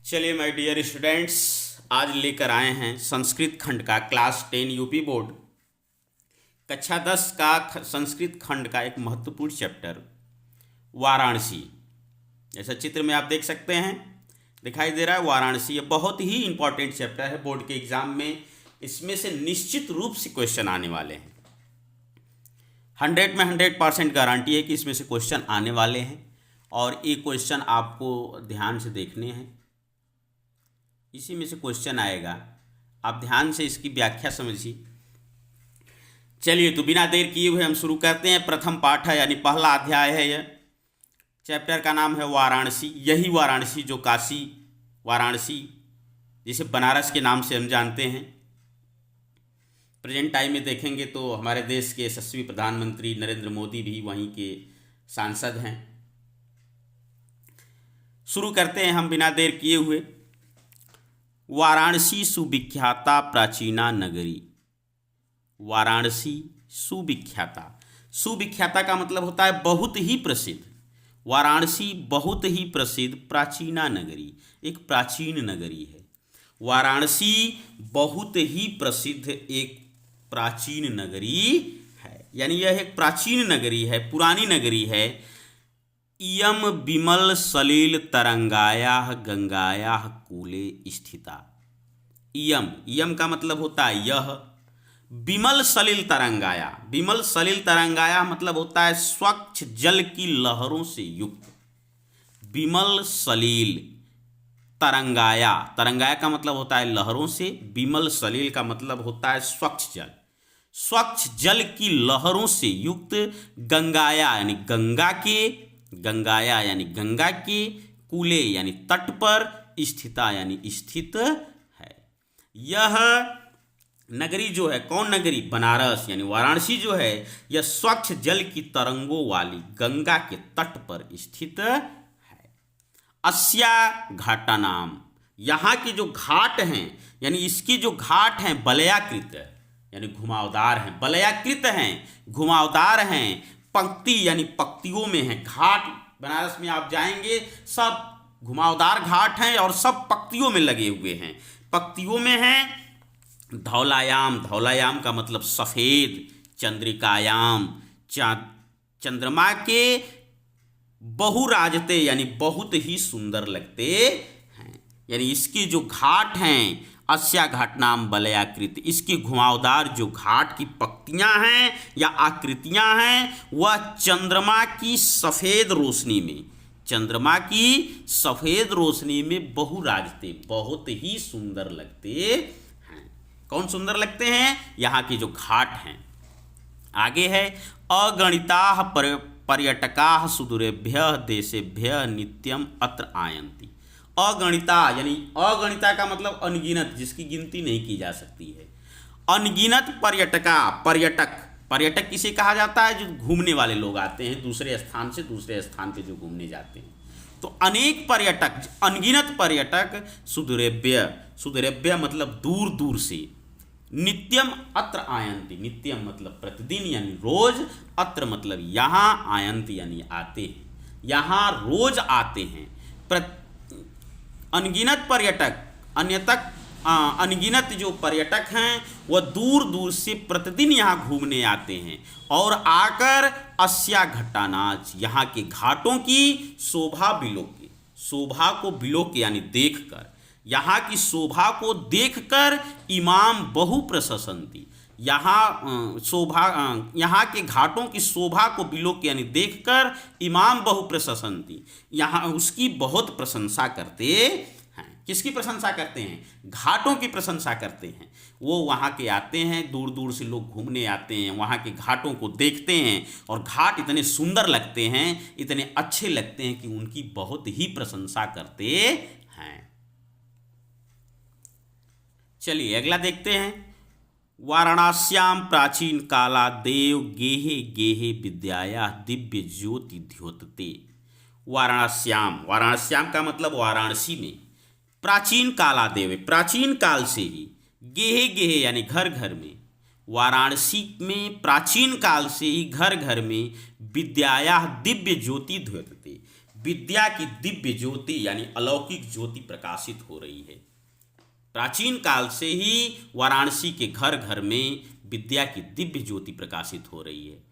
चलिए my dear students, आज लेकर आए हैं संस्कृत खंड का क्लास 10 यूपी बोर्ड कक्षा 10 का संस्कृत खंड का एक महत्वपूर्ण चैप्टर वाराणसी। जैसा चित्र में आप देख सकते हैं दिखाई दे रहा है वाराणसी। ये बहुत ही इंपॉर्टेंट चैप्टर है, बोर्ड के एग्जाम में इसमें से निश्चित रूप से क्वेश्चन आने वाले हैं। 100 में 100% गारंटी है कि इसमें से क्वेश्चन आने वाले हैं और ये क्वेश्चन आपको ध्यान से देखने हैं। इसी में से क्वेश्चन आएगा, आप ध्यान से इसकी व्याख्या समझिए। चलिए तो बिना देर किए हुए हम शुरू करते हैं। प्रथम पाठ है यानी पहला अध्याय है। यह चैप्टर का नाम है वाराणसी। यही वाराणसी जो काशी वाराणसी जिसे बनारस के नाम से हम जानते हैं। प्रेजेंट टाइम में देखेंगे तो हमारे देश के यशस्वी प्रधानमंत्री नरेंद्र मोदी भी वहीं के सांसद हैं। शुरू करते हैं हम बिना देर किए हुए। वाराणसी सुविख्याता प्राचीना नगरी। वाराणसी सुविख्याता। सुविख्याता का मतलब होता है बहुत ही प्रसिद्ध। वाराणसी बहुत ही प्रसिद्ध प्राचीना नगरी, एक प्राचीन नगरी है। वाराणसी बहुत ही प्रसिद्ध एक प्राचीन नगरी है, यानी यह एक प्राचीन नगरी है, पुरानी नगरी है। इयम विमल सलिल तरंगायाः गंगायाः कूले स्थिता। इयम का मतलब होता है यह। विमल सलिल तरंगाया, विमल सलिल तरंगाया मतलब होता है स्वच्छ जल की लहरों से युक्त। विमल सलिल तरंगाया, तरंगाया का मतलब होता है लहरों से, विमल सलिल का मतलब होता है स्वच्छ जल। स्वच्छ जल की लहरों से युक्त गंगाया यानी गंगा के, गंगाया यानी गंगा के, कूले यानी तट पर, स्थिता यानी स्थित है। यह नगरी जो है, कौन नगरी? बनारस यानी वाराणसी जो है यह स्वच्छ जल की तरंगों वाली गंगा के तट पर स्थित है। अस्या घाटा नाम, यहाँ के जो घाट हैं यानी इसकी जो घाट हैं वलयाकृत यानी घुमावदार हैं, वलयाकृत हैं, घुमावदार हैं। पंक्ति यानी पंक्तियों में है। घाट बनारस में आप जाएंगे सब घुमावदार घाट हैं और सब पंक्तियों में लगे हुए हैं, पंक्तियों में हैं। धौलायाम, धौलायाम का मतलब सफ़ेद। चंद्रिकायाम, चंद्रमा के बहुराजते यानी बहुत ही सुंदर लगते हैं। यानी इसकी जो घाट हैं, अस्या घाट नाम वलयाकृत, इसकी घुमावदार जो घाट की पंक्तियां हैं या आकृतियां हैं वह चंद्रमा की सफ़ेद रोशनी में, चंद्रमा की सफ़ेद रोशनी में बहुराजते, बहुत ही सुंदर लगते हैं। कौन सुंदर लगते हैं? यहाँ के जो घाट हैं। आगे है अगणिताः पर्यटकाः सुदूरेभ्यः देशेभ्यः नित्यम अत्र आयन्ति। अगणिता यानी अगणिता का मतलब अनगिनत, जिसकी गिनती नहीं की जा सकती है। अनगिनत पर्यटका, पर्यटक, पर्यटक किसे कहा जाता है? जो घूमने वाले लोग आते हैं दूसरे स्थान से दूसरे स्थान पे जो घूमने जाते हैं। तो अनेक पर्यटक, अनगिनत पर्यटक सुदूरेभ्य, सुदूरेभ्य मतलब दूर दूर से, नित्यम अत्र आयन्ति, नित्यम मतलब प्रतिदिन यानी रोज, अत्र मतलब यहाँ, आयन्ति यानी आते हैं, यहाँ रोज आते हैं। अनगिनत पर्यटक, अनगिनत जो पर्यटक हैं वह दूर दूर से प्रतिदिन यहाँ घूमने आते हैं और आकर अस्या घट्टानाच, यहाँ के घाटों की शोभा बिलोके, शोभा को बिलोके यानी देखकर, यहाँ की शोभा को देखकर इमाम बहु प्रशंसन्ति, यहाँ शोभा, यहाँ के घाटों की शोभा को बिलोके यानी देखकर इमाम बहु प्रशंसन्ति, यहाँ उसकी बहुत प्रशंसा करते हैं। किसकी प्रशंसा करते हैं? घाटों की प्रशंसा करते हैं। वो वहाँ के आते हैं, दूर दूर से लोग घूमने आते हैं, वहाँ के घाटों को देखते हैं और घाट इतने सुंदर लगते हैं, इतने अच्छे लगते हैं कि उनकी बहुत ही प्रशंसा करते हैं। चलिए अगला देखते हैं। वाराणस्याम प्राचीन काला देव गेहे गेहे विद्याया दिव्य ज्योति द्योतते। वाराणस्याम, वाराणस्याम का मतलब वाराणसी में, प्राचीन काला देव, प्राचीन काल से ही, गेहे गेहे यानी घर घर में, वाराणसी में प्राचीन काल से ही घर घर में विद्याया दिव्य ज्योति द्योतते, विद्या की दिव्य ज्योति यानी अलौकिक ज्योति प्रकाशित हो रही है। प्राचीन काल से ही वाराणसी के घर घर में विद्या की दिव्य ज्योति प्रकाशित हो रही है।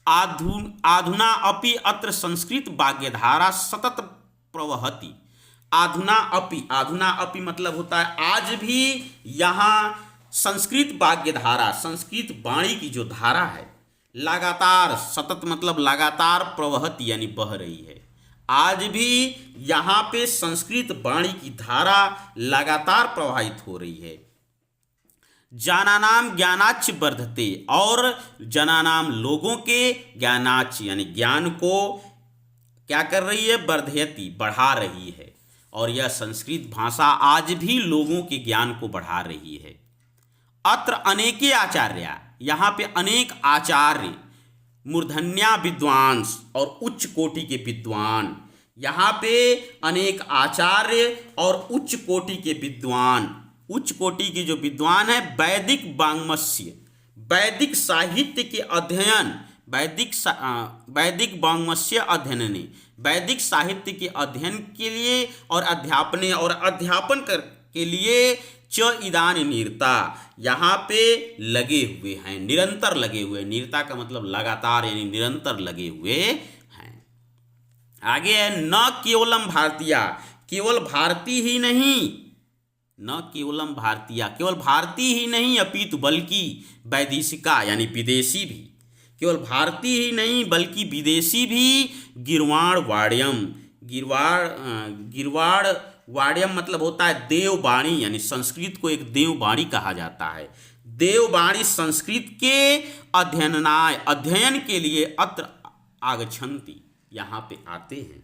आधुना अपि अत्र संस्कृत वाग्यधारा सतत प्रवहति। आधुना अपि मतलब होता है आज भी यहाँ संस्कृत वाग्यधारा, संस्कृत वाणी की जो धारा है, लगातार, सतत मतलब लगातार, प्रवहति यानी बह रही है। आज भी यहाँ पे संस्कृत वाणी की धारा लगातार प्रवाहित हो रही है। जनानाम ज्ञानाच वर्धते, और जनानाम लोगों के ज्ञानाच यानी ज्ञान को क्या कर रही है, वर्धयति बढ़ा रही है। और यह संस्कृत भाषा आज भी लोगों के ज्ञान को बढ़ा रही है। अत्र अनेके आचार्य, यहाँ पे अनेक आचार्य, मूर्धन्या विद्वांस और उच्च कोटि के विद्वान, यहाँ पे अनेक आचार्य और उच्च कोटि के विद्वान। उच्च कोटि के जो विद्वान है, वैदिक वाङ्मस्य, वैदिक साहित्य के अध्ययन, वैदिक वाङ्मस्य अध्ययन ने, वैदिक साहित्य के अध्ययन के लिए और अध्यापन के लिए च इदान निरता, यहाँ पे लगे हुए हैं, निरंतर लगे हुए। निरता का मतलब लगातार यानी निरंतर लगे हुए हैं। आगे है न केवलम भारतीय, केवल भारतीय ही नहीं, न केवलम भारतीय, केवल भारतीय ही नहीं अपितु बल्कि वैदेशिका यानी विदेशी भी, केवल भारतीय ही नहीं बल्कि विदेशी भी गिरवाण वाड्यम, गिरवाड़ वाड्यम मतलब होता है देववाणी, यानी संस्कृत को एक देववाणी कहा जाता है। देववाणी संस्कृत के अध्ययन के लिए अत्र आगच्छन्ति, यहाँ पे आते हैं।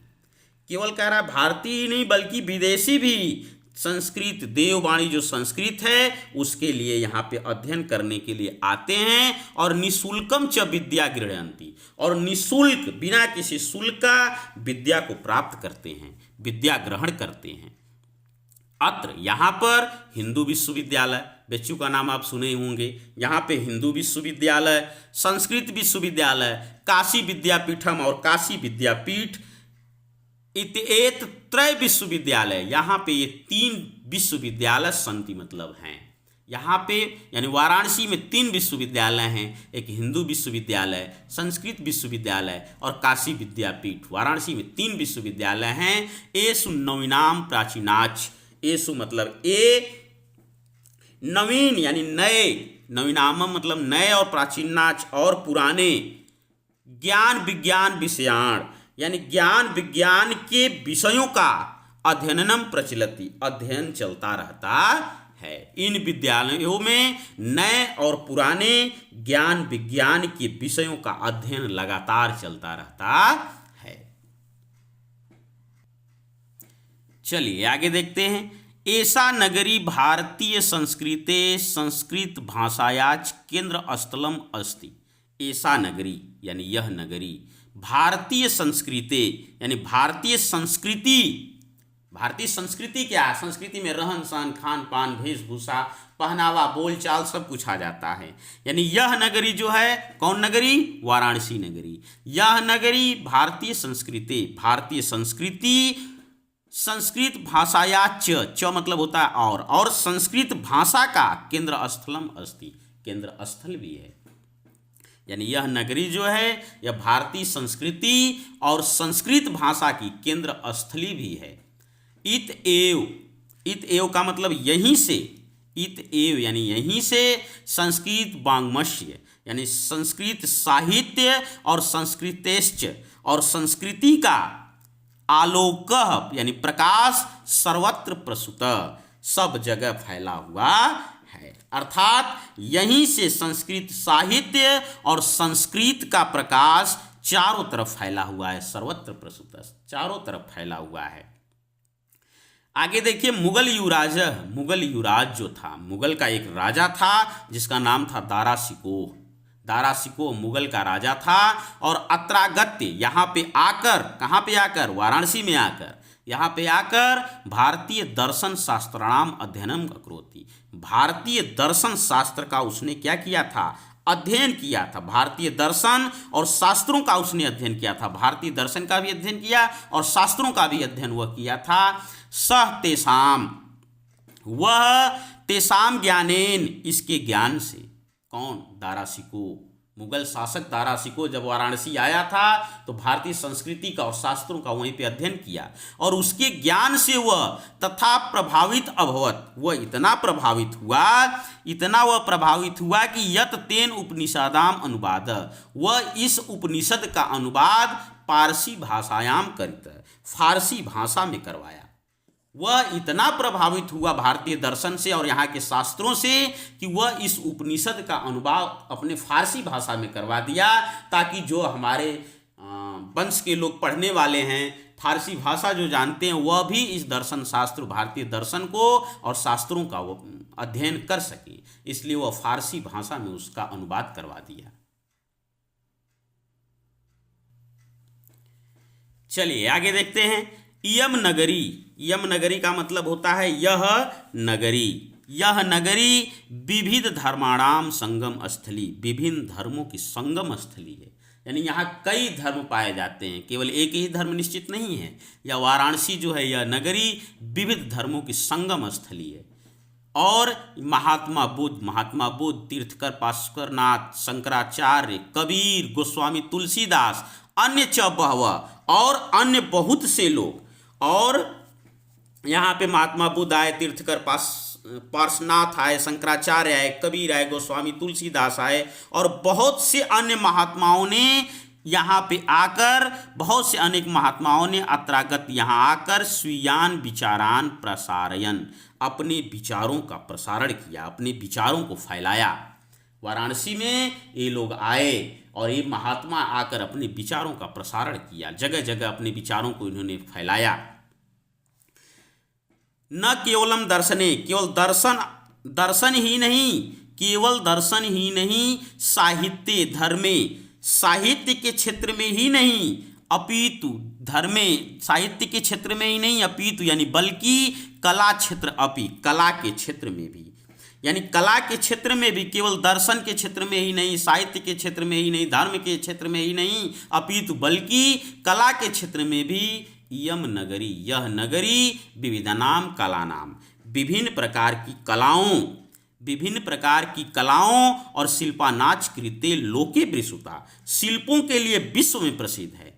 केवल कह रहा है भारतीय ही नहीं बल्कि विदेशी भी संस्कृत, देववाणी जो संस्कृत है उसके लिए यहाँ पे अध्ययन करने के लिए आते हैं। और निःशुल्कम च विद्या गृह्णन्ति, और निःशुल्क बिना किसी शुल्क का विद्या को प्राप्त करते हैं, विद्या ग्रहण करते हैं। अत्र यहाँ पर हिंदू विश्वविद्यालय, बच्चों का नाम आप सुने होंगे, यहाँ पे हिंदू विश्वविद्यालय, संस्कृत विश्वविद्यालय, काशी विद्यापीठम और काशी विद्यापीठ, इत्येत त्रय विश्वविद्यालय, यहाँ पे ये 3 विश्वविद्यालय संति मतलब हैं। यहाँ पे यानी वाराणसी में 3 विश्वविद्यालय हैं, एक हिंदू विश्वविद्यालय, संस्कृत विश्वविद्यालय और काशी विद्यापीठ। वाराणसी में 3 विश्वविद्यालय हैं। एसु नवीनाम प्राचीनाच, एसु मतलब नवीन यानी नए, नवीनाम मतलब नए, और प्राचीनाच और पुराने, ज्ञान विज्ञान विषयाण यानी ज्ञान विज्ञान के विषयों का अध्ययनम प्रचलति, अध्ययन चलता रहता है। इन विद्यालयों में नए और पुराने ज्ञान विज्ञान के विषयों का अध्ययन लगातार चलता रहता है। चलिए आगे देखते हैं। एषा नगरी भारतीय संस्कृते संस्कृत भाषायाच केंद्र स्थलम अस्ति। एषा नगरी यानी यह नगरी, भारतीय संस्कृते यानी भारतीय संस्कृति, भारतीय संस्कृति क्या है, संस्कृति में रहन सहन, खान पान, वेशभूषा, पहनावा, बोलचाल सब कुछ आ जाता है। यानी यह नगरी जो है, कौन नगरी, वाराणसी नगरी, यह नगरी भारतीय संस्कृति, भारतीय संस्कृति, संस्कृत भाषाया च मतलब होता है और संस्कृत भाषा का केंद्र स्थलम अस्ति, केंद्र स्थल भी है। यानी यह नगरी जो है यह भारतीय संस्कृति और संस्कृत भाषा की केंद्र स्थली भी है। इत एव का मतलब यहीं से, इत एव यानी यहीं से संस्कृत वाङ्मस्य यानी संस्कृत साहित्य और संस्कृतेश्च और संस्कृति का आलोक यानी प्रकाश सर्वत्र प्रसुत, सब जगह फैला हुआ है। अर्थात यहीं से संस्कृत साहित्य और संस्कृत का प्रकाश चारों तरफ फैला हुआ है, सर्वत्र प्रसुत, चारों तरफ फैला हुआ है। आगे देखिए, मुगल युवराज जो था, मुगल का एक राजा था जिसका नाम था दारा शिकोह। दारा शिकोह मुगल का राजा था और अत्रागत्य यहाँ पे आकर, कहाँ पे आकर, वाराणसी में आकर, यहाँ पे आकर भारतीय दर्शन शास्त्राणाम अध्ययनम अकरोति, भारतीय दर्शन शास्त्र का उसने क्या किया था, अध्ययन किया था। भारतीय दर्शन और शास्त्रों का उसने अध्ययन किया था। भारतीय दर्शन का भी अध्ययन किया और शास्त्रों का भी अध्ययन वह किया था। सह तेषाम, वह तेषाम ज्ञानेन, इसके ज्ञान से। कौन? दाराशिको। मुगल शासक दाराशिको जब वाराणसी आया था तो भारतीय संस्कृति का और शास्त्रों का वहीं पे अध्ययन किया और उसके ज्ञान से वह तथा प्रभावित अभवत, वह इतना प्रभावित हुआ कि यत तेन उपनिषदाम अनुवाद, वह इस उपनिषद का अनुवाद पारसी भाषायाम करित, फारसी भाषा में करवाया। वह इतना प्रभावित हुआ भारतीय दर्शन से और यहाँ के शास्त्रों से कि वह इस उपनिषद का अनुवाद अपने फारसी भाषा में करवा दिया, ताकि जो हमारे वंश के लोग पढ़ने वाले हैं, फारसी भाषा जो जानते हैं, वह भी इस दर्शन शास्त्र, भारतीय दर्शन को और शास्त्रों का वो अध्ययन कर सके। इसलिए वह फारसी भाषा में उसका अनुवाद करवा दिया। चलिए आगे देखते हैं। इयम नगरी, यम नगरी का मतलब होता है यह नगरी। यह नगरी विविध धर्माणाम संगम स्थली, विभिन्न धर्मों की संगम स्थली है। यानी यहाँ कई धर्म पाए जाते हैं, केवल एक ही धर्म निश्चित नहीं है। यह वाराणसी जो है, यह नगरी विविध धर्मों की संगम स्थली है। और महात्मा बुद्ध, तीर्थकर पास्करनाथ, शंकराचार्य, कबीर, गोस्वामी तुलसीदास, अन्य च बहवः, और अन्य बहुत से लोग। और यहाँ पे महात्मा बुद्ध आए, तीर्थकर पार्श्वनाथ आए, शंकराचार्य आए, कबीर आए, गोस्वामी तुलसीदास आए, और बहुत से अन्य महात्माओं ने यहाँ पे आकर, बहुत से अनेक महात्माओं ने अत्रागत यहाँ आकर स्वीयान विचारान प्रसारयन, अपने विचारों का प्रसारण किया, अपने विचारों को फैलाया। वाराणसी में ये लोग आए और ये महात्मा आकर अपने विचारों का प्रसारण किया, जगह जगह अपने विचारों को इन्होंने फैलाया। न केवलम दर्शने, केवल दर्शन ही नहीं, केवल दर्शन ही नहीं, साहित्य धर्मे, साहित्य के क्षेत्र में ही नहीं, अपितु धर्मे, साहित्य के क्षेत्र में ही नहीं, अपितु यानी बल्कि कला क्षेत्र, अपि कला के क्षेत्र में भी, यानी कला के क्षेत्र में भी, केवल दर्शन के क्षेत्र में ही नहीं, साहित्य के क्षेत्र में ही नहीं, धर्म के क्षेत्र में ही नहीं, अपितु बल्कि कला के क्षेत्र में भी। इयम नगरी, यह नगरी विविधनाम कलानाम, विभिन्न प्रकार की कलाओं और शिल्पानाच कृते लोके प्रसूता, शिल्पों के लिए विश्व में प्रसिद्ध है।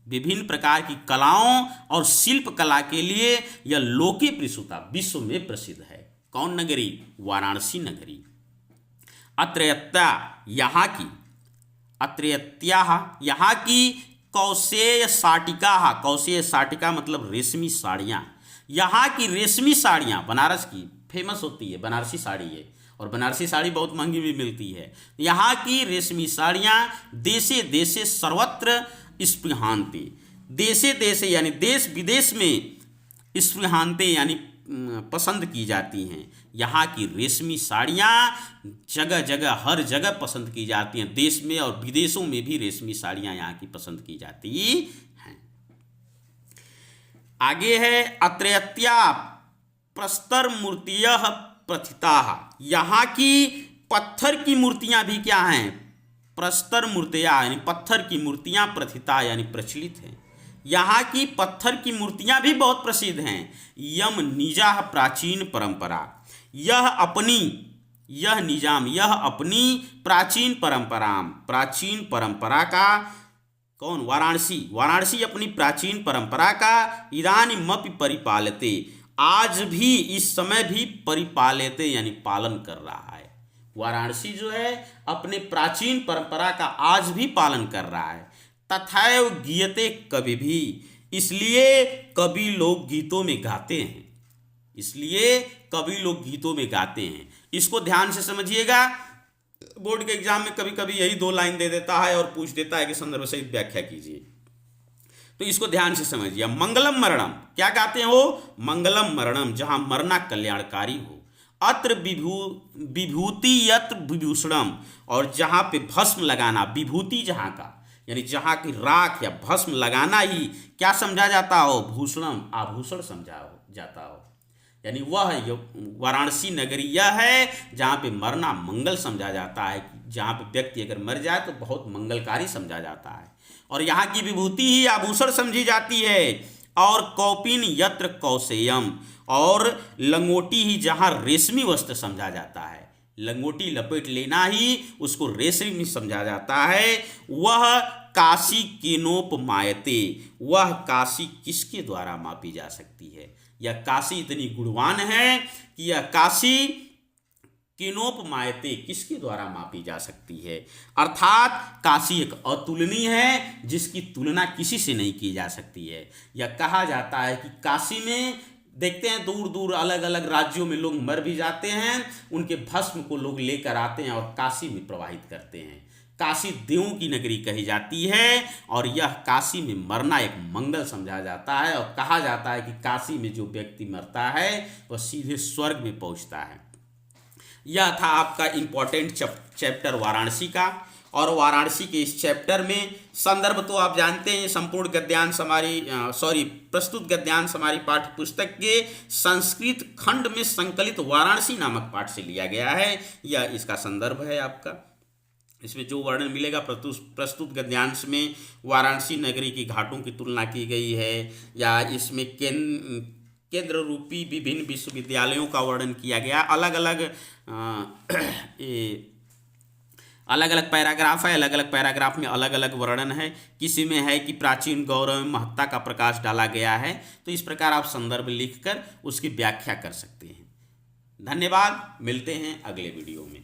विभिन्न प्रकार की कलाओं और शिल्प कला के लिए यह लोके प्रसूता, विश्व में प्रसिद्ध है। कौन नगरी? वाराणसी नगरी। अत्रयत्या, यहाँ की, अत्रयत्याः, यहाँ की कौशेय साटिका, कौशेय साटिका मतलब रेशमी साड़ियाँ। यहाँ की रेशमी साड़ियाँ बनारस की फेमस होती है, बनारसी साड़ी है, और बनारसी साड़ी बहुत महंगी भी मिलती है। यहाँ की रेशमी साड़ियाँ देशे देशे सर्वत्र स्पृहान्ते, देशे देशे यानी देश विदेश में, स्पृहान्ते यानी पसंद की जाती हैं। यहाँ की रेशमी साड़ियाँ जगह जगह, हर जगह पसंद की जाती हैं। देश में और विदेशों में भी रेशमी साड़ियाँ यहाँ की पसंद की जाती हैं। आगे है अत्रयत्या प्रस्तर मूर्तियः प्रथिताः, यहाँ की पत्थर की मूर्तियाँ भी क्या हैं? प्रस्तर मूर्तियाँ यानी पत्थर की मूर्तियाँ, प्रथिता यानी प्रचलित हैं। यहाँ की पत्थर की मूर्तियाँ भी बहुत प्रसिद्ध हैं। यम निजाह प्राचीन परंपरा, यह अपनी प्राचीन परंपरा का, कौन? वाराणसी अपनी प्राचीन परंपरा का इदानीमपि परिपालते, आज भी, इस समय भी परिपालते यानी पालन कर रहा है। वाराणसी जो है अपने प्राचीन परंपरा का आज भी पालन कर रहा है। तथैव गीयते कवि भी, इसलिए कवि लोग गीतों में गाते हैं। इसको ध्यान से समझिएगा, बोर्ड के एग्जाम में कभी कभी यही 2 लाइन दे देता है और पूछ देता है कि संदर्भ सहित व्याख्या कीजिए, तो इसको ध्यान से समझिए। मंगलम मरणम, क्या गाते हैं वो? मंगलम मरणम, जहां मरना कल्याणकारी हो। अत्र विभूति यत्र विभूषणम, और जहां पे भस्म लगाना, विभूति जहां का, यानी जहाँ की राख या भस्म लगाना ही क्या समझा जाता हो? भूषणम, आभूषण समझा जाता हो। यानी वह वाराणसी नगरी यह है जहाँ पे मरना मंगल समझा जाता है, जहाँ पे व्यक्ति अगर मर जाए तो बहुत मंगलकारी समझा जाता है, और यहाँ की विभूति ही आभूषण समझी जाती है। और कौपिन यत्र कौशेयम, और लंगोटी ही जहाँ रेशमी वस्त्र समझा जाता है, लंगोटी लपेट लेना ही उसको रेशमी समझा जाता है। वह काशी केनोपमायते, वह काशी किसके द्वारा मापी जा सकती है? यह काशी इतनी गुणवान है कि यह काशी केनोपमायते, किसके द्वारा मापी जा सकती है? अर्थात काशी एक अतुलनीय है जिसकी तुलना किसी से नहीं की जा सकती है। यह कहा जाता है कि काशी में देखते हैं दूर दूर अलग अलग राज्यों में लोग मर भी जाते हैं, उनके भस्म को लोग लेकर आते हैं और काशी में प्रवाहित करते हैं। काशी देवों की नगरी कही जाती है, और यह काशी में मरना एक मंगल समझा जाता है, और कहा जाता है कि काशी में जो व्यक्ति मरता है वह सीधे स्वर्ग में पहुंचता है। यह था आपका इम्पोर्टेंट चैप्टर वाराणसी का। और वाराणसी के इस चैप्टर में संदर्भ तो आप जानते हैं, संपूर्ण गद्यांश हमारी प्रस्तुत गद्यांश हमारी पाठ्य पुस्तक के संस्कृत खंड में संकलित वाराणसी नामक पाठ से लिया गया है। यह इसका संदर्भ है आपका। इसमें जो वर्णन मिलेगा प्रस्तुत गद्यांश में वाराणसी नगरी की घाटों की तुलना की गई है, या इसमें केंद्र रूपी विभिन्न विश्वविद्यालयों का वर्णन किया गया। अलग अलग पैराग्राफ है, अलग अलग पैराग्राफ में अलग अलग वर्णन है। किसी में है कि प्राचीन गौरव में महत्ता का प्रकाश डाला गया है। तो इस प्रकार आप संदर्भ लिखकर उसकी व्याख्या कर सकते हैं। धन्यवाद, मिलते हैं अगले वीडियो में।